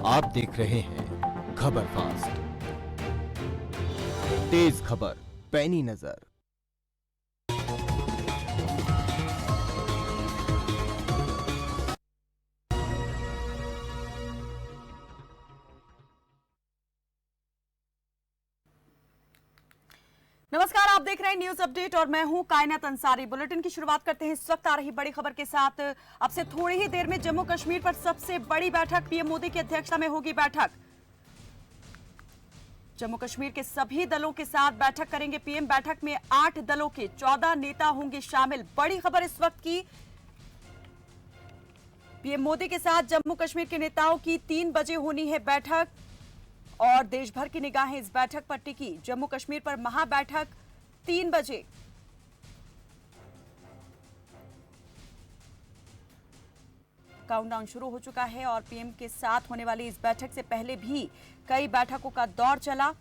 आप देख रहे हैं खबर फास्ट, तेज खबर, पैनी नजर। नमस्कार, आप देख रहे हैं न्यूज अपडेट और मैं हूं कायनात अंसारी। बुलेटिन की शुरुआत करते हैं इस वक्त आ रही बड़ी खबर के साथ। अब से थोड़ी ही देर में जम्मू कश्मीर पर सबसे बड़ी बैठक, पीएम मोदी की अध्यक्षता में होगी बैठक। जम्मू कश्मीर के सभी दलों के साथ बैठक करेंगे पीएम। बैठक में 8 दलों के 14 नेता होंगे शामिल। बड़ी खबर इस वक्त की, पीएम मोदी के साथ जम्मू कश्मीर के नेताओं की 3 बजे होनी है बैठक और देश भर की निगाहें इस बैठक पर टिकी। जम्मू कश्मीर पर महाबैठक 3 बजे। काउंटडाउन शुरू हो चुका है और पीएम के साथ होने वाली इस बैठक से पहले भी कई बैठकों का दौर चला।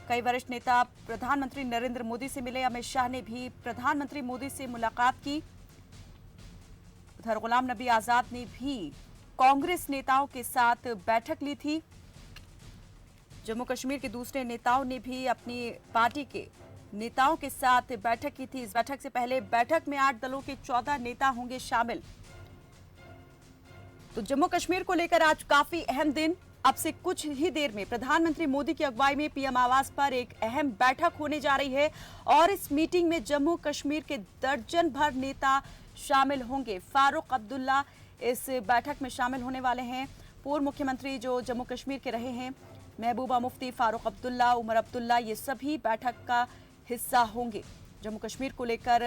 कई वरिष्ठ नेता प्रधानमंत्री नरेंद्र मोदी से मिले। अमित शाह ने भी प्रधानमंत्री मोदी से मुलाकात की। उधर गुलाम नबी आजाद ने भी कांग्रेस नेताओं के साथ बैठक ली थी। जम्मू कश्मीर के दूसरे नेताओं ने भी अपनी पार्टी के नेताओं के साथ बैठक की थी। इस बैठक से पहले बैठक में 8 दलों के 14 नेता होंगे शामिल। तो जम्मू कश्मीर को लेकर आज काफी अहम दिन। अब से कुछ ही देर में प्रधानमंत्री मोदी की अगुवाई में पीएम आवास पर एक अहम बैठक होने जा रही है और इस मीटिंग में जम्मू कश्मीर के दर्जन भर नेता शामिल होंगे। फारूक अब्दुल्ला इस बैठक में शामिल होने वाले हैं। पूर्व मुख्यमंत्री जो जम्मू कश्मीर के रहे हैं, महबूबा मुफ्ती, फारूक अब्दुल्ला, उमर अब्दुल्ला, ये सभी बैठक का हिस्सा होंगे। जम्मू कश्मीर को लेकर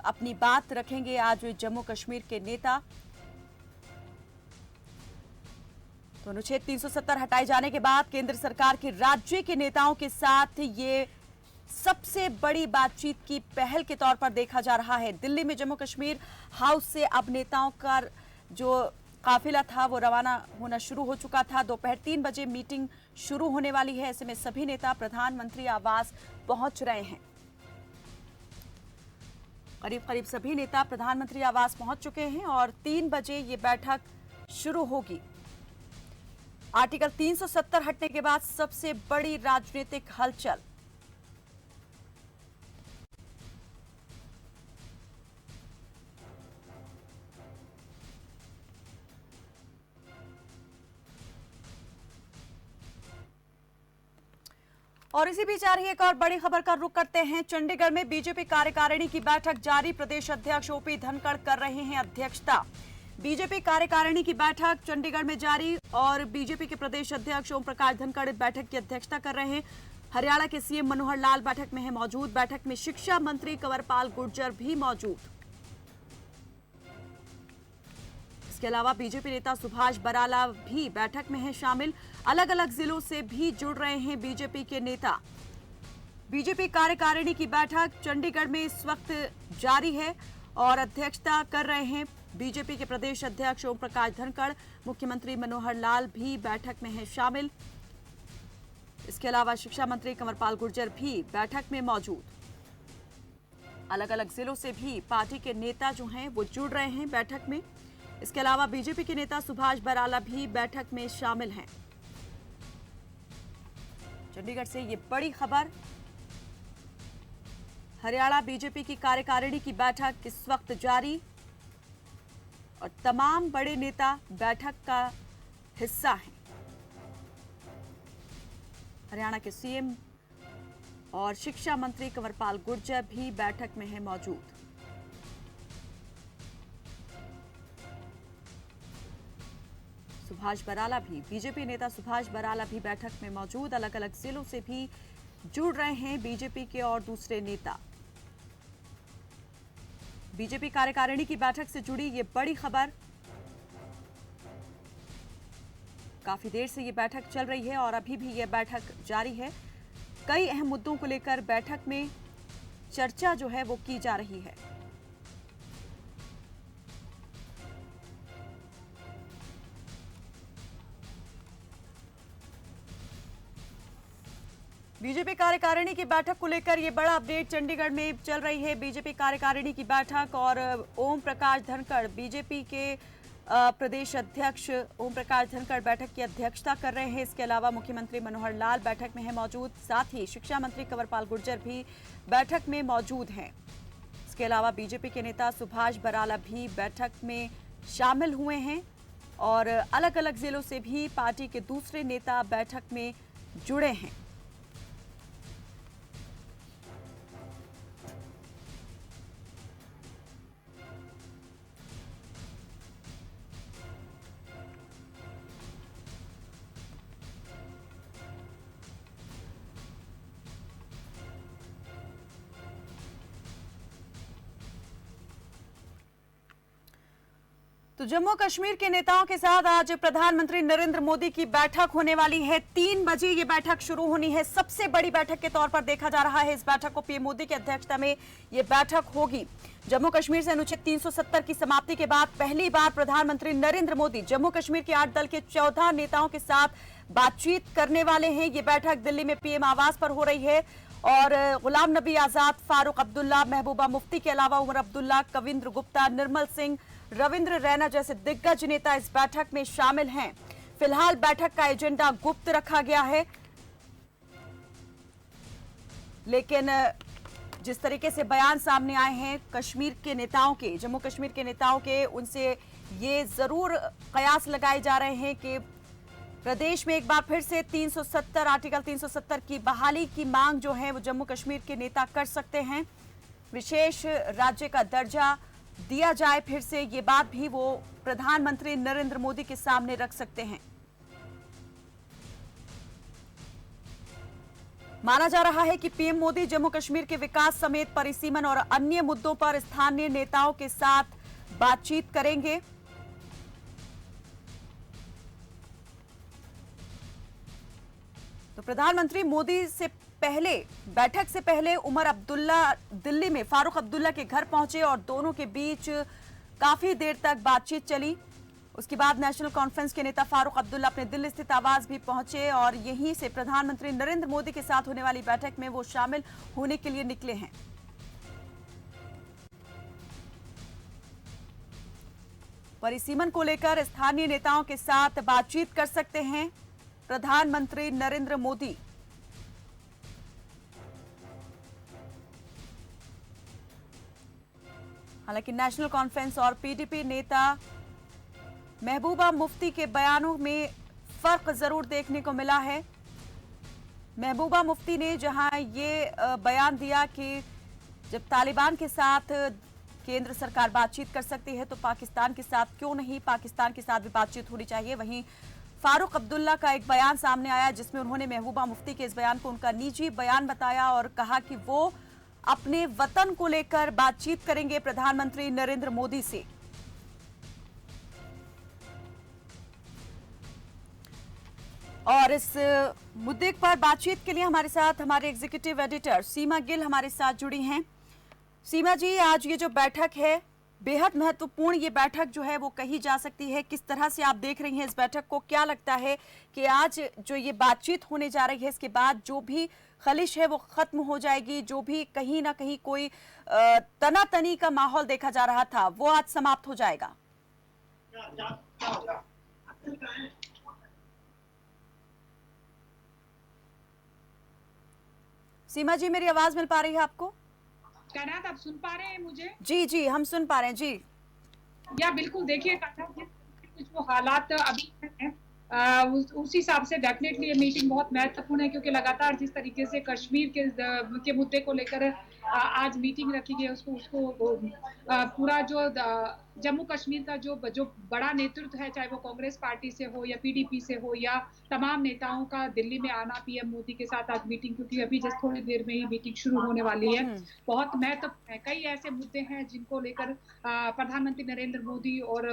अपनी बात रखेंगे आज जम्मू कश्मीर के नेता। तो अनुच्छेद 370 हटाए जाने के बाद केंद्र सरकार के राज्य के नेताओं के साथ ये सबसे बड़ी बातचीत की पहल के तौर पर देखा जा रहा है। दिल्ली में जम्मू कश्मीर हाउस से अब नेताओं का जो काफिला था वो रवाना होना शुरू हो चुका था। दोपहर 3 बजे मीटिंग शुरू होने वाली है। ऐसे में सभी नेता प्रधानमंत्री आवास पहुंच रहे हैं। करीब करीब सभी नेता प्रधानमंत्री आवास पहुंच चुके हैं और 3 बजे ये बैठक शुरू होगी। आर्टिकल 370 हटने के बाद सबसे बड़ी राजनीतिक हलचल। और इसी बीच आ रही एक और बड़ी खबर का रुख करते हैं। चंडीगढ़ में बीजेपी कार्यकारिणी की बैठक जारी। प्रदेश अध्यक्ष ओपी धनखड़ कर रहे हैं अध्यक्षता। बीजेपी कार्यकारिणी की बैठक चंडीगढ़ में जारी और बीजेपी के प्रदेश अध्यक्ष ओम प्रकाश धनखड़ बैठक की अध्यक्षता कर रहे हैं। हरियाणा के सीएम मनोहर लाल बैठक में है मौजूद। बैठक में शिक्षा मंत्री कंवरपाल गुर्जर भी मौजूद। इसके अलावा बीजेपी नेता सुभाष बराला भी बैठक में है शामिल। अलग अलग जिलों से भी जुड़ रहे हैं बीजेपी के नेता। बीजेपी कार्यकारिणी की बैठक चंडीगढ़ में इस वक्त जारी है और अध्यक्षता कर रहे हैं बीजेपी के प्रदेश अध्यक्ष ओम प्रकाश धनखड़। मुख्यमंत्री मनोहर लाल भी बैठक में है शामिल। इसके अलावा शिक्षा मंत्री कंवरपाल गुर्जर भी बैठक में मौजूद। अलग अलग जिलों से भी पार्टी के नेता जो हैं वो जुड़ रहे हैं बैठक में। इसके अलावा बीजेपी के नेता सुभाष बराला भी बैठक में शामिल हैं। चंडीगढ़ से ये बड़ी खबर। हरियाणा बीजेपी की कार्यकारिणी की बैठक इस वक्त जारी और तमाम बड़े नेता बैठक का हिस्सा हैं। हरियाणा के सीएम और शिक्षा मंत्री कंवरपाल गुर्जर भी बैठक में है मौजूद। सुभाष बराला भी, बीजेपी नेता सुभाष बराला भी बैठक में मौजूद। अलग अलग जिलों से भी जुड़ रहे हैं बीजेपी के और दूसरे नेता। बीजेपी कार्यकारिणी की बैठक से जुड़ी ये बड़ी खबर। काफी देर से ये बैठक चल रही है और अभी भी ये बैठक जारी है। कई अहम मुद्दों को लेकर बैठक में चर्चा जो है वो की जा रही है। बीजेपी कार्यकारिणी की बैठक को लेकर यह बड़ा अपडेट चंडीगढ़ में चल रही है। बीजेपी कार्यकारिणी की बैठक और ओम प्रकाश धनखड़ बीजेपी के प्रदेश अध्यक्ष ओम प्रकाश धनखड़ बैठक की अध्यक्षता कर रहे हैं। इसके अलावा मुख्यमंत्री मनोहर लाल बैठक में है मौजूद, साथ ही शिक्षा मंत्री कंवरपाल गुर्जर भी बैठक में मौजूद हैं। इसके अलावा बीजेपी के नेता सुभाष बराला भी बैठक में शामिल हुए हैं और अलग अलग जिलों से भी पार्टी के दूसरे नेता बैठक में जुड़े हैं। तो जम्मू कश्मीर के नेताओं के साथ आज प्रधानमंत्री नरेंद्र मोदी की बैठक होने वाली है। 3 बजे ये बैठक शुरू होनी है। सबसे बड़ी बैठक के तौर पर देखा जा रहा है इस बैठक को। पीएम मोदी की अध्यक्षता में ये बैठक होगी। जम्मू कश्मीर से अनुच्छेद 370 की समाप्ति के बाद पहली बार प्रधानमंत्री नरेंद्र मोदी जम्मू कश्मीर के 8 दल के 14 नेताओं के साथ बातचीत करने वाले हैं। ये बैठक दिल्ली में पीएम आवास पर हो रही है और गुलाम नबी आजाद, फारूक अब्दुल्ला, महबूबा मुफ्ती के अलावा उमर अब्दुल्ला, कविंद्र गुप्ता, निर्मल सिंह, रविंद्र रैना जैसे दिग्गज नेता इस बैठक में शामिल हैं। फिलहाल बैठक का एजेंडा गुप्त रखा गया है, लेकिन जिस तरीके से बयान सामने आए हैं कश्मीर के नेताओं के, जम्मू कश्मीर के नेताओं के, उनसे ये जरूर कयास लगाए जा रहे हैं कि प्रदेश में एक बार फिर से 370 आर्टिकल 370 की बहाली की मांग जो है वो जम्मू कश्मीर के नेता कर सकते हैं। विशेष राज्य का दर्जा दिया जाए फिर से, ये बात भी वो प्रधानमंत्री नरेंद्र मोदी के सामने रख सकते हैं। माना जा रहा है कि पीएम मोदी जम्मू कश्मीर के विकास समेत परिसीमन और अन्य मुद्दों पर स्थानीय नेताओं के साथ बातचीत करेंगे। तो प्रधानमंत्री मोदी से पहले, बैठक से पहले उमर अब्दुल्ला दिल्ली में फारूक अब्दुल्ला के घर पहुंचे और दोनों के बीच काफी देर तक बातचीत चली। उसके बाद नेशनल कॉन्फ्रेंस के नेता फारूक अब्दुल्ला अपने दिल्ली स्थित आवास भी पहुंचे और यहीं से प्रधानमंत्री नरेंद्र मोदी के साथ होने वाली बैठक में वो शामिल होने के लिए निकले हैं। परिसीमन को लेकर स्थानीय नेताओं के साथ बातचीत कर सकते हैं प्रधानमंत्री नरेंद्र मोदी। हालांकि नेशनल कॉन्फ्रेंस और पीडीपी नेता महबूबा मुफ्ती के बयानों में फर्क जरूर देखने को मिला है। महबूबा मुफ्ती ने जहां ये बयान दिया कि जब तालिबान के साथ केंद्र सरकार बातचीत कर सकती है तो पाकिस्तान के साथ क्यों नहीं, पाकिस्तान के साथ भी बातचीत होनी चाहिए। वहीं फारूक अब्दुल्ला का एक बयान सामने आया जिसमें उन्होंने महबूबा मुफ्ती के इस बयान को उनका निजी बयान बताया और कहा कि वो अपने वतन को लेकर बातचीत करेंगे प्रधानमंत्री नरेंद्र मोदी से। और इस मुद्दे पर बातचीत के लिए हमारे साथ हमारे एग्जीक्यूटिव एडिटर सीमा गिल हमारे साथ जुड़ी हैं। सीमा जी, आज ये जो बैठक है बेहद महत्वपूर्ण ये बैठक जो है वो कही जा सकती है, किस तरह से आप देख रही हैं इस बैठक को? क्या लगता है कि आज जो ये बातचीत होने जा रही है इसके बाद जो भी खलिश है वो खत्म हो जाएगी, जो भी कहीं ना कहीं कोई तनातनी का माहौल देखा जा रहा था वो आज समाप्त हो जाएगा? सीमा जी, मेरी आवाज मिल पा रही है आपको? कायनात, आप सुन पा रहे हैं मुझे? जी जी, हम सुन पा रहे हैं जी। या बिल्कुल, देखिए कुछ वो हालात अभी हैं उस हिसाब से डेफिनेटली ये मीटिंग बहुत महत्वपूर्ण है, क्योंकि लगातार जिस तरीके से कश्मीर के मुद्दे को लेकर आज मीटिंग रखी गई है उसको पूरा जो जम्मू कश्मीर का जो बड़ा नेतृत्व है, चाहे वो कांग्रेस पार्टी से हो या पीडीपी से हो या तमाम नेताओं का दिल्ली में आना पीएम मोदी के साथ आज मीटिंग, क्योंकि अभी जस्ट थोड़ी देर में ही मीटिंग शुरू होने वाली है, बहुत महत्वपूर्ण है। कई ऐसे मुद्दे हैं जिनको लेकर प्रधानमंत्री नरेंद्र मोदी और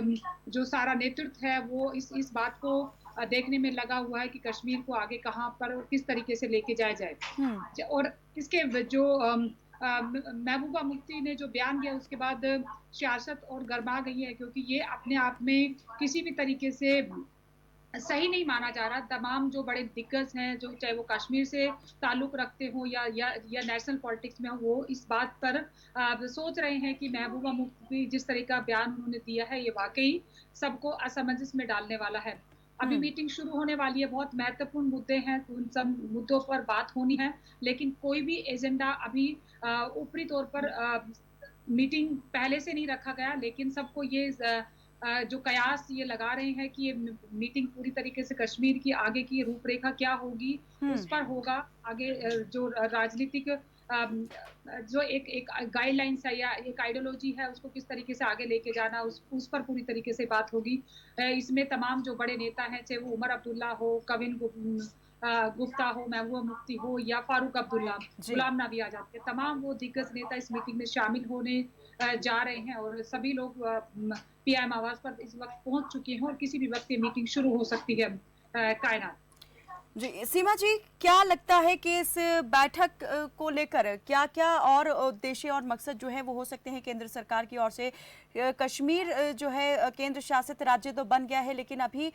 जो सारा नेतृत्व है वो इस बात को देखने में लगा हुआ है कि कश्मीर को आगे कहां पर किस तरीके से लेके जाया जाए। और इसके जो महबूबा मुफ्ती ने जो बयान दिया उसके बाद सियासत और गरमा गई है, क्योंकि ये अपने आप में किसी भी तरीके से सही नहीं माना जा रहा। तमाम जो बड़े दिग्गज हैं, जो चाहे वो कश्मीर से ताल्लुक रखते हो या नेशनल पॉलिटिक्स में हो, वो इस बात पर सोच रहे हैं कि महबूबा मुफ्ती जिस तरह का बयान उन्होंने दिया है, ये वाकई सबको असमंजस में डालने वाला है। अभी हम्म। मीटिंग शुरू होने वाली है, बहुत महत्वपूर्ण मुद्दे हैं, तो उन सब मुद्दों पर बात होनी है, लेकिन कोई भी एजेंडा अभी ऊपरी तौर पर मीटिंग पहले से नहीं रखा गया, लेकिन सबको ये जो कयास ये लगा रहे हैं कि ये मीटिंग पूरी तरीके से कश्मीर की आगे की रूपरेखा क्या होगी हम्म। उस पर होगा। आगे जो राजनीतिक जो एक एक गाइडलाइंस है या एक आइडियोलॉजी है, उसको किस तरीके से आगे लेके जाना, उस पर पूरी तरीके से बात होगी। इसमें तमाम जो बड़े नेता हैं, चाहे वो उमर अब्दुल्ला हो, गुप्ता हो, महबूबा मुफ्ती हो या फारूक अब्दुल्ला, जी। गुलाम नबी आजाद के तमाम वो दिग्गज नेता इस मीटिंग में शामिल होने जा रहे हैं और सभी लोग पीएम आवास पर इस वक्त पहुंच चुके हैं और किसी भी वक्त ये मीटिंग शुरू हो सकती है। कायनात। जी सीमा जी, क्या लगता है कि इस बैठक को लेकर क्या क्या और उद्देश्य और मकसद जो है वो हो सकते हैं केंद्र सरकार की ओर से? कश्मीर जो है केंद्र शासित राज्य तो बन गया है, लेकिन अभी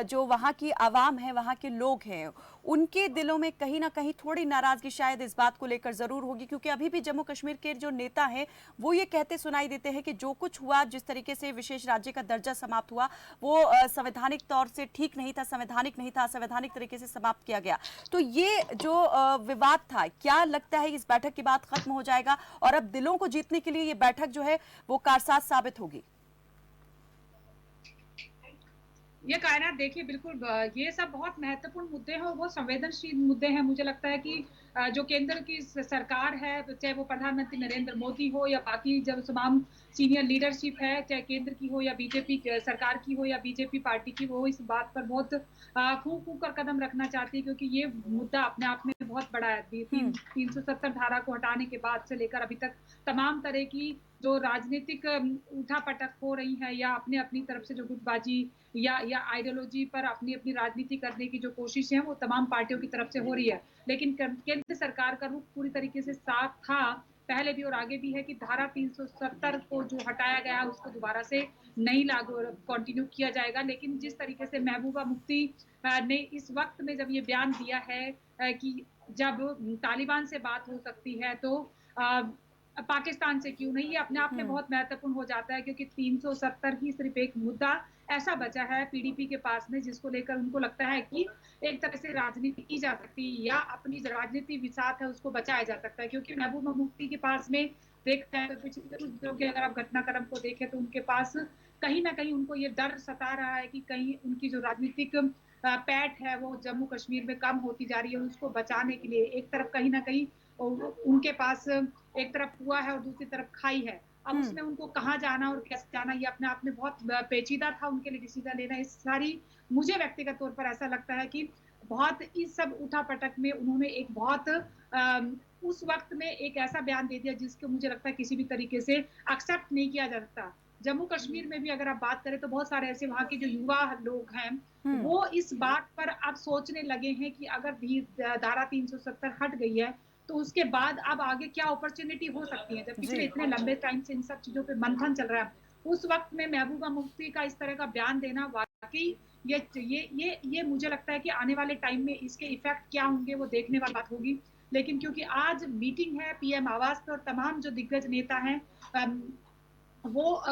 जो वहाँ की आवाम है, वहाँ के लोग हैं, उनके दिलों में कहीं ना कहीं थोड़ी नाराजगी शायद इस बात को लेकर जरूर होगी, क्योंकि अभी भी जम्मू कश्मीर के जो नेता हैं वो ये कहते सुनाई देते हैं कि जो कुछ हुआ, जिस तरीके से विशेष राज्य का दर्जा समाप्त हुआ, वो संवैधानिक तौर से ठीक नहीं था, संवैधानिक नहीं था, असंवैधानिक तरीके से समाप्त किया गया। तो ये जो विवाद था, क्या लगता है इस बैठक के बाद खत्म हो जाएगा और अब दिलों को जीतने के लिए ये बैठक जो है वो कारसाज साबित होगी? ये कायनात देखिए, बिल्कुल ये सब बहुत महत्वपूर्ण मुद्दे हैं और बहुत संवेदनशील मुद्दे हैं। मुझे लगता है कि जो केंद्र की सरकार है, चाहे वो प्रधानमंत्री नरेंद्र मोदी हो या बाकी जब तमाम सीनियर लीडरशिप है, चाहे केंद्र की हो या बीजेपी सरकार की हो या बीजेपी पार्टी की, वो इस बात पर बहुत फूंक फूंक कर कदम रखना चाहती है, क्योंकि ये मुद्दा अपने आप में बहुत बड़ा है। 370 धारा को हटाने के बाद से लेकर अभी तक तमाम तरह की जो राजनीतिक उठापटक हो रही है या अपने अपनी तरफ से जो गुटबाजी या आइडियोलॉजी पर अपनी अपनी राजनीति करने की जो कोशिश है, वो तमाम पार्टियों की तरफ से हो रही है। लेकिन केंद्र सरकार का रुख पूरी तरीके से साफ था, पहले भी और आगे भी है, कि धारा 370 को जो हटाया गया उसको दोबारा से नहीं लागू कंटिन्यू किया जाएगा। लेकिन जिस तरीके से महबूबा मुफ्ती ने इस वक्त में जब ये बयान दिया है कि जब तालिबान से बात हो सकती है तो पाकिस्तान से क्यों नहीं, ये अपने आप में बहुत महत्वपूर्ण हो जाता है, क्योंकि 370 ही सिर्फ एक मुद्दा ऐसा बचा है पीडीपी के पास में, जिसको लेकर उनको लगता है कि एक तरह से राजनीति की जा सकती है या अपनी जो राजनीति विसात है उसको बचाया जा सकता है। क्योंकि महबूबा मुफ्ती के पास में देखते हैं तो पिछले कुछ दिनों के अगर आप घटनाक्रम को देखें तो उनके पास कहीं ना कहीं उनको ये डर सता रहा है कि कहीं उनकी जो राजनीतिक पैठ है वो जम्मू कश्मीर में कम होती जा रही है। उसको बचाने के लिए एक तरफ कहीं ना कहीं उनके पास एक तरफ कुआं है और दूसरी तरफ खाई है। अब उसमें उनको कहाँ जाना और कैसे जाना, ये अपने आप में बहुत पेचीदा था उनके लिए डिसीजन लेना। इस सारी मुझे व्यक्तिगत तौर पर ऐसा लगता है कि बहुत इस सब उठापटक में उन्होंने एक बहुत उस वक्त में एक ऐसा बयान दे दिया जिसको मुझे लगता है किसी भी तरीके से एक्सेप्ट नहीं किया जा सकता। जम्मू कश्मीर में भी अगर आप बात करें तो बहुत सारे ऐसे वहाँ के जो युवा लोग हैं वो इस बात पर अब सोचने लगे हैं कि अगर भी धारा 370 हट गई है तो उसके बाद अब आगे क्या अपॉर्चुनिटी हो सकती है। जब पिछले इतने लंबे टाइम से इन सब चीजों पे मंथन चल रहा है, उस वक्त में महबूबा मुफ्ती का इस तरह का बयान देना वाकई ये मुझे लगता है कि आने वाले टाइम में इसके इफेक्ट क्या होंगे वो देखने वाली बात होगी। लेकिन क्योंकि आज मीटिंग है पीएम आवास पर, तमाम जो दिग्गज नेता हैं वो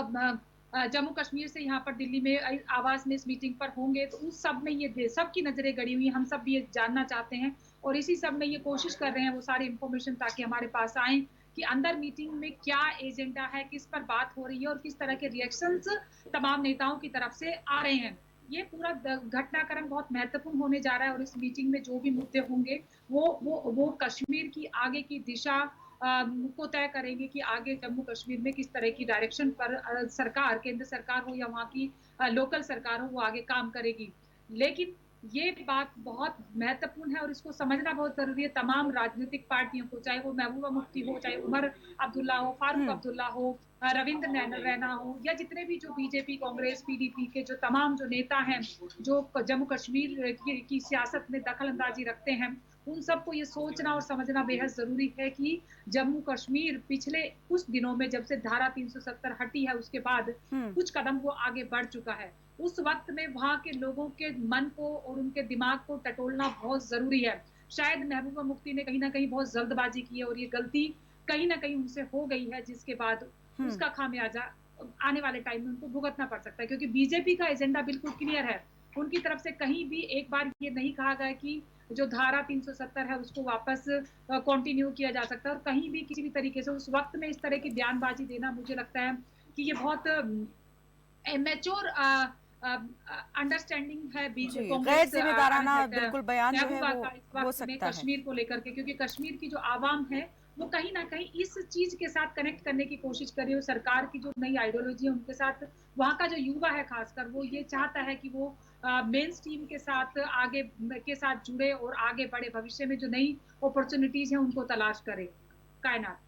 जम्मू कश्मीर से यहाँ पर दिल्ली में आवास में इस मीटिंग पर होंगे, तो उस सब में ये सबकी नजरें गड़ी हुई, हम सब भी ये जानना चाहते हैं और इसी सब में ये कोशिश कर रहे हैं वो सारी इंफॉर्मेशन ताकि हमारे पास आए कि अंदर मीटिंग में क्या एजेंडा है, किस पर बात हो रही है और किस तरह के रिएक्शंस तमाम नेताओं की तरफ से आ रहे हैं। ये पूरा घटनाक्रम बहुत महत्वपूर्ण होने जा रहा है और इस मीटिंग में जो भी मुद्दे होंगे वो कश्मीर की आगे की दिशा को तय करेंगे कि आगे जम्मू कश्मीर में किस तरह की डायरेक्शन पर सरकार, केंद्र सरकार हो या वहाँ की लोकल सरकार हो, वो आगे काम करेगी। लेकिन ये बात बहुत महत्वपूर्ण है और इसको समझना बहुत जरूरी है तमाम राजनीतिक पार्टियों को, चाहे वो महबूबा मुफ्ती हो, चाहे उमर अब्दुल्ला हो, फारूक अब्दुल्ला हो, रविंद्र रैना हो या जितने भी जो बीजेपी, कांग्रेस, पीडीपी के जो तमाम जो नेता हैं जो जम्मू कश्मीर की सियासत में दखल अंदाजी रखते हैं, उन सबको ये सोचना और समझना बेहद जरूरी है कि जम्मू कश्मीर पिछले कुछ दिनों में जब से धारा 370 हटी है उसके बाद कुछ कदम वो आगे बढ़ चुका है। उस वक्त में वहाँ के लोगों के मन को और उनके दिमाग को टटोलना बहुत जरूरी है। शायद महबूबा मुफ्ती ने कहीं ना कहीं बहुत जल्दबाजी की है और ये गलती कहीं ना कहीं उनसे हो गई है, जिसके बाद हम्म। उसका खामियाजा आने वाले टाइम में उनको भुगतना पड़ सकता है, क्योंकि बीजेपी का एजेंडा बिल्कुल क्लियर है। उनकी तरफ से कहीं भी एक बार ये नहीं कहा गया कि जो धारा 370 है उसको वापस कंटिन्यू किया जा सकता है, और कहीं भी किसी भी तरीके से उस वक्त में इस तरह की बयानबाजी देना, मुझे लगता है कि ये बहुत मैच्योर अंडरस्टैंडिंग है जी, गैर कांग्रेस जिम्मेदाराना बिल्कुल बयान जो है महबूबा वो का इस हो वक्त में सकता है। कश्मीर को लेकर के, क्योंकि कश्मीर की जो आवाम है वो कहीं ना कहीं इस चीज के साथ कनेक्ट करने की कोशिश कर रही है। सरकार की जो नई आइडियोलॉजी है उनके साथ वहाँ का जो युवा है खासकर, वो ये चाहता है कि वो मेन स्ट्रीम के साथ आगे के साथ जुड़े और आगे बढ़े, भविष्य में जो नई अपॉर्चुनिटीज है उनको तलाश करे। कायनात।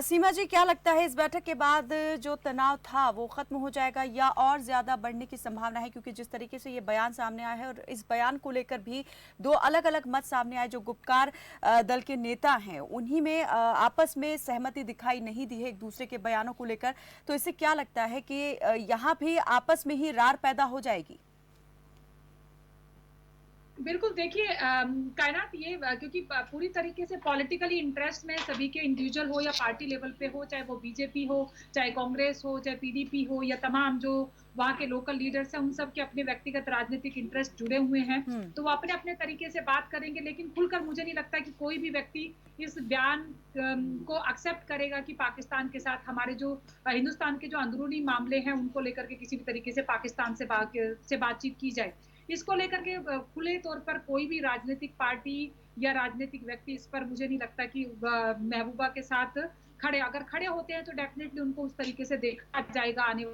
सीमा जी, क्या लगता है इस बैठक के बाद जो तनाव था वो खत्म हो जाएगा या और ज्यादा बढ़ने की संभावना है? क्योंकि जिस तरीके से ये बयान सामने आया है और इस बयान को लेकर भी दो अलग अलग मत सामने आए, जो गुपकार दल के नेता हैं उन्हीं में आपस में सहमति दिखाई नहीं दी है एक दूसरे के बयानों को लेकर, तो इससे क्या लगता है कि यहाँ भी आपस में ही रार पैदा हो जाएगी? बिल्कुल देखिए कायनात, ये क्योंकि पूरी तरीके से पॉलिटिकली इंटरेस्ट में सभी के, इंडिविजुअल हो या पार्टी लेवल पे हो, चाहे वो बीजेपी हो, चाहे कांग्रेस हो, चाहे पीडीपी हो, या तमाम जो वहाँ के लोकल लीडर्स हैं, उन सब के अपने व्यक्तिगत राजनीतिक इंटरेस्ट जुड़े हुए हैं। हम्म। तो वो अपने अपने तरीके से बात करेंगे, लेकिन खुलकर मुझे नहीं लगता कि कोई भी व्यक्ति इस बयान को एक्सेप्ट करेगा कि पाकिस्तान के साथ हमारे जो हिंदुस्तान के जो अंदरूनी मामले हैं उनको लेकर के किसी भी तरीके से पाकिस्तान से बातचीत की जाए। इसको लेकर के खुले तौर पर कोई भी राजनीतिक पार्टी या राजनीतिक व्यक्ति इस पर मुझे नहीं लगता कि महबूबा के साथ खड़े, अगर खड़े होते हैं तो डेफिनेटली उनको उस तरीके से देखा जाएगा आने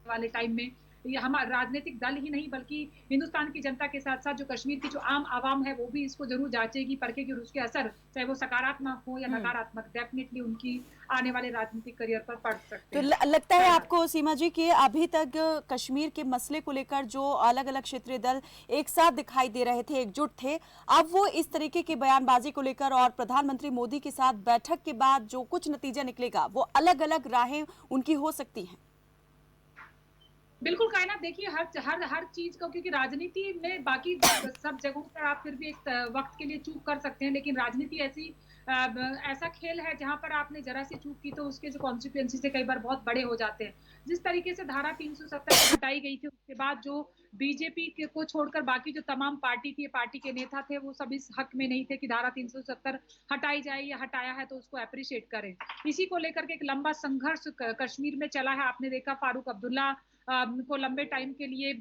वाले टाइम में। ये हमारा राजनीतिक दल ही नहीं बल्कि हिंदुस्तान की जनता के साथ साथ जो कश्मीर की जो आम आवाम है वो भी इसको जरूर जांचेगी, परखेगी, और उसके असर चाहे वो सकारात्मक हो या हम्म। नकारात्मक डेफिनेटली उनकी आने वाले राजनीतिक करियर पर पड़ सकते तो हैं। लगता है खैर, आपको सीमा जी कि अभी तक कश्मीर के मसले को लेकर जो अलग अलग क्षेत्रीय दल एक साथ दिखाई दे रहे थे, एकजुट थे, अब वो इस तरीके की बयानबाजी को लेकर और प्रधानमंत्री मोदी के साथ बैठक के बाद जो कुछ नतीजा निकलेगा वो अलग अलग राहें उनकी हो सकती हैं? बिल्कुल देखिए, हर हर हर चीज को, क्योंकि राजनीति में बाकी सब जगहों पर आप फिर भी एक वक्त के लिए चूक कर सकते हैं, लेकिन राजनीति ऐसा खेल है जहां पर आपने जरा सी चूक की तो उसके जो कॉन्सिक्वेंसेस है कई बार बहुत बड़े हो जाते हैं। जिस तरीके से धारा 370 हटाई गई थी, उसके बाद जो बीजेपी को छोड़कर बाकी जो तमाम पार्टी थी, पार्टी के नेता थे, वो सब इस हक में नहीं थे कि धारा 370 हटाई जाए, या हटाया है तो उसको अप्रिशिएट करें। इसी को लेकर के एक लंबा संघर्ष कश्मीर में चला है। आपने देखा फारूक अब्दुल्ला को लंबे टाइम के लिए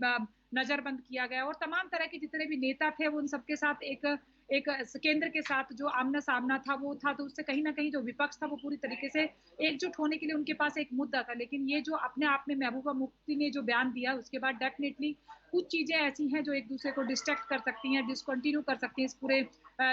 नजरबंद किया गया, और तमाम तरह के जितने भी नेता थे वो उन सबके साथ एक एक केंद्र के साथ जो आमना सामना था वो था, तो उससे कहीं ना कहीं जो विपक्ष था वो पूरी तरीके से एकजुट होने के लिए उनके पास एक मुद्दा था। लेकिन ये जो अपने आप में महबूबा मुफ्ती ने जो बयान दिया, उसके बाद डेफिनेटली कुछ चीजें ऐसी हैं जो एक दूसरे को डिस्ट्रैक्ट कर सकती हैं, डिसकंटिन्यू कर सकती हैं इस पूरे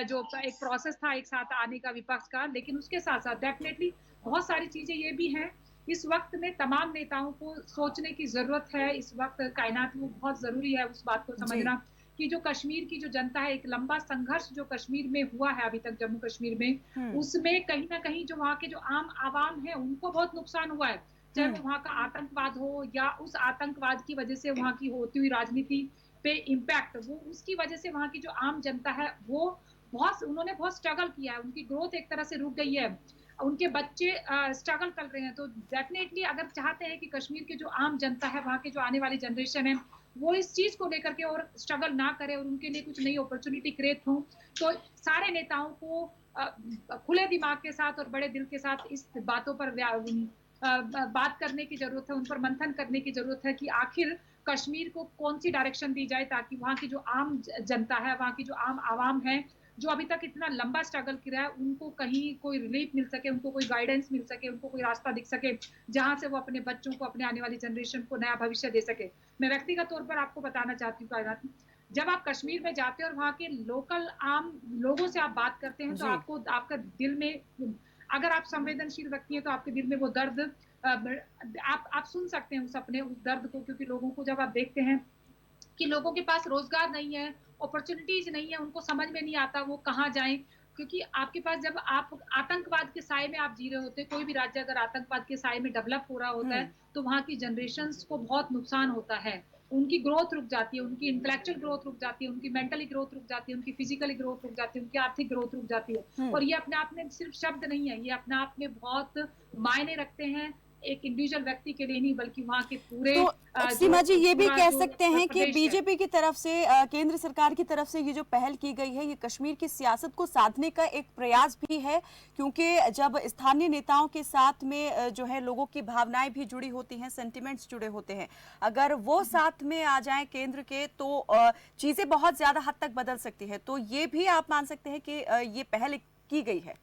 जो एक प्रोसेस था एक साथ आने का विपक्ष का। लेकिन उसके साथ साथ डेफिनेटली बहुत सारी चीजें ये भी हैं, इस वक्त में तमाम नेताओं को सोचने की जरूरत है। इस वक्त कायनात में बहुत जरूरी है उस बात को जी। समझना कि जो कश्मीर की जो जनता है, एक लंबा संघर्ष जो कश्मीर में हुआ है अभी तक जम्मू कश्मीर में, हम्म। उसमें कहीं ना कहीं जो वहाँ के जो आम आवाम है उनको बहुत नुकसान हुआ है। चाहे हम्म। वो वहाँ का आतंकवाद हो या उस आतंकवाद की वजह से वहाँ की होती हुई राजनीति पे इम्पैक्ट, वो उसकी वजह से वहाँ की जो आम जनता है वो उन्होंने बहुत स्ट्रगल किया है, उनकी ग्रोथ एक तरह से रुक गई है, उनके बच्चे स्ट्रगल कर रहे हैं। तो डेफिनेटली अगर चाहते हैं कि कश्मीर की जो आम जनता है, वहाँ के जो आने वाली जनरेशन है, वो इस चीज को लेकर के और स्ट्रगल ना करे और उनके लिए कुछ नई अपॉर्चुनिटी क्रिएट हो, तो सारे नेताओं को खुले दिमाग के साथ और बड़े दिल के साथ इस बातों पर बात करने की जरूरत है, उन पर मंथन करने की जरूरत है कि आखिर कश्मीर को कौन सी डायरेक्शन दी जाए, ताकि वहाँ की जो आम जनता है, वहाँ की जो आम आवाम है, जो अभी तक इतना लंबा स्ट्रगल किया है, उनको कहीं कोई रिलीफ मिल सके, उनको कोई गाइडेंस मिल सके, उनको कोई रास्ता दिख सके जहां से वो अपने बच्चों को, अपने आने वाली जनरेशन को नया भविष्य दे सके। मैं व्यक्तिगत तौर पर आपको बताना चाहती हूँ कायनात, जब आप कश्मीर में जाते हैं और वहाँ के लोकल आम लोगों से आप बात करते हैं, तो जी। आपको आपका दिल में, अगर आप संवेदनशील व्यक्ति हैं तो आपके दिल में वो दर्द आप सुन सकते हैं उस दर्द को, क्योंकि लोगों को जब आप देखते हैं कि लोगों के पास रोजगार नहीं है, अपॉर्चुनिटीज नहीं है, उनको समझ में नहीं आता वो कहाँ जाएं, क्योंकि आपके पास जब आप आतंकवाद के साए में आप जी रहे होते हैं, कोई भी राज्य अगर आतंकवाद के साए में डेवलप हो रहा होता है हम्म। तो वहाँ की जनरेशन को बहुत नुकसान होता है। उनकी ग्रोथ रुक जाती है, उनकी इंटेलेक्चुअल ग्रोथ रुक जाती है, उनकी मेंटली ग्रोथ रुक जाती है, उनकी फिजिकली ग्रोथ रुक जाती है, उनकी आर्थिक ग्रोथ रुक जाती है। और ये अपने आप में सिर्फ शब्द नहीं है, ये अपने आप में बहुत मायने रखते हैं, एक इंडिविजुअल व्यक्ति के लिए नहीं बल्कि वहाँ के पूरे तो सीमा जी, ये भी पूरा कह जो सकते हैं कि प्रदेश है। बीजेपी की तरफ से केंद्र सरकार की तरफ से ये जो पहल की गई है, ये कश्मीर की सियासत को साधने का एक प्रयास भी है, क्योंकि जब स्थानीय नेताओं के साथ में जो है लोगों की भावनाएं भी जुड़ी होती हैं, सेंटिमेंट्स जुड़े होते हैं, अगर वो साथ में आ जाएं केंद्र के तो चीजें बहुत ज्यादा हद तक बदल सकती है। तो ये भी आप मान सकते हैं कि ये पहल की गई है।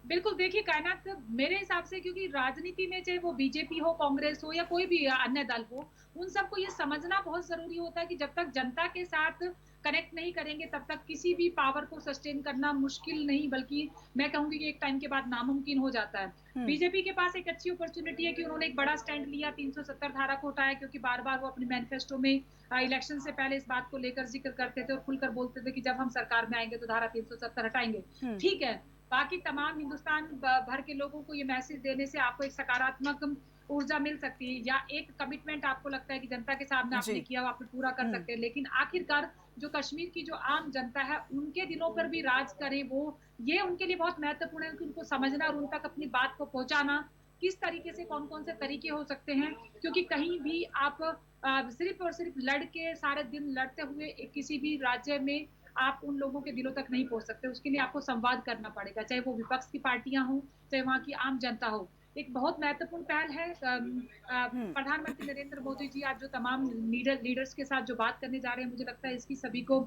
बिल्कुल, देखिए कायनात मेरे हिसाब से, क्योंकि राजनीति में चाहे वो बीजेपी हो, कांग्रेस हो या कोई भी अन्य दल हो, उन सबको ये समझना बहुत जरूरी होता है कि जब तक जनता के साथ कनेक्ट नहीं करेंगे तब तक किसी भी पावर को सस्टेन करना मुश्किल नहीं बल्कि मैं कहूंगी कि एक टाइम के बाद नामुमकिन हो जाता है। बीजेपी के पास एक अच्छी अपॉर्चुनिटी है कि उन्होंने एक बड़ा स्टैंड लिया, 370 धारा को हटाया, क्योंकि बार बार वो अपने मैनिफेस्टो में इलेक्शन से पहले इस बात को लेकर जिक्र करते थे और खुलकर बोलते थे कि जब हम सरकार में आएंगे तो धारा 370 हटाएंगे। ठीक है, बाकी तमाम हिंदुस्तान भर के लोगों को ये मैसेज देने से आपको एक सकारात्मक ऊर्जा मिल सकती है, या एक कमिटमेंट आपको लगता है कि जनता के सामने आपने किया, आप पूरा कर सकते हैं। लेकिन आखिरकार जो कश्मीर की जो आम जनता है उनके दिलों पर भी राज करे, वो ये उनके लिए बहुत महत्वपूर्ण है कि उनको समझना और उन तक अपनी बात को पहुंचाना, किस तरीके से कौन कौन से तरीके हो सकते हैं। क्योंकि कहीं भी आप सिर्फ और सिर्फ लड़ के सारे दिन लड़ते हुए किसी भी राज्य में आप उन लोगों के दिलों तक नहीं पहुंच सकते। उसके लिए आपको संवाद करना पड़ेगा, चाहे वो विपक्ष की पार्टियां हों, चाहे वहां की आम जनता हो। एक बहुत महत्वपूर्ण पहल है। प्रधानमंत्री नरेंद्र मोदी जी आज जो तमाम लीडर्स के साथ जो बात करने जा रहे हैं, मुझे लगता है इसकी सभी को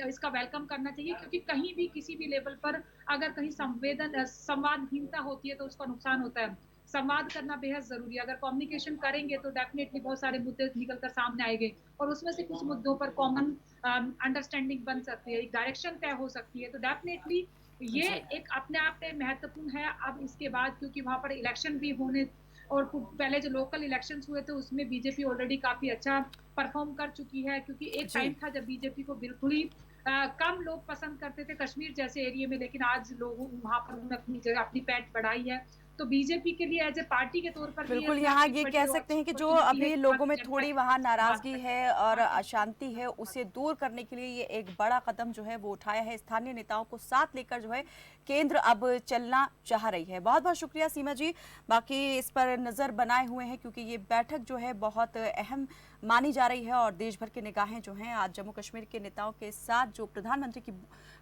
इसका वेलकम करना चाहिए, क्योंकि कहीं भी किसी भी लेवल पर अगर कहीं संवादहीनता होती है तो उसका नुकसान होता है। संवाद करना बेहद जरूरी है। अगर कम्युनिकेशन करेंगे तो डेफिनेटली बहुत सारे मुद्दे निकलकर सामने आएंगे और उसमें से कुछ मुद्दों पर कॉमन अंडरस्टैंडिंग बन सकती है, एक डायरेक्शन तय हो सकती है। तो डेफिनेटली ये एक अपने आप में महत्वपूर्ण है। अब इसके बाद क्योंकि वहां पर इलेक्शन भी होने और पहले जो लोकल इलेक्शंस हुए थे उसमें बीजेपी ऑलरेडी काफी अच्छा परफॉर्म कर चुकी है, क्योंकि एक टाइम था जब बीजेपी को बिल्कुल ही कम लोग पसंद करते थे कश्मीर जैसे एरिया में, लेकिन आज लोगों वहां पर उन्होंने अपनी जगह अपनी पैठ बढ़ाई है। तो बीजेपी के लिए एज ए पार्टी के तौर पर बिल्कुल, यहाँ ये कह सकते हैं कि जो अभी लोगों में थोड़ी वहाँ नाराजगी है और अशांति है, उसे दूर करने के लिए ये एक बड़ा कदम जो है वो उठाया है। स्थानीय नेताओं को साथ लेकर जो है केंद्र अब चलना चाह रही है। बहुत बहुत शुक्रिया सीमा जी, बाकी इस पर नजर बनाए हुए हैं क्योंकि ये बैठक जो है बहुत अहम मानी जा रही है और देश भर की निगाहें जो हैं आज जम्मू कश्मीर के नेताओं के साथ जो प्रधानमंत्री की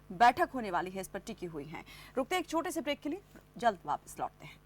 बैठक होने वाली है इस पर टिकी हुई हैं। रुकते हैं एक छोटे से ब्रेक के लिए, जल्द वापस लौटते हैं।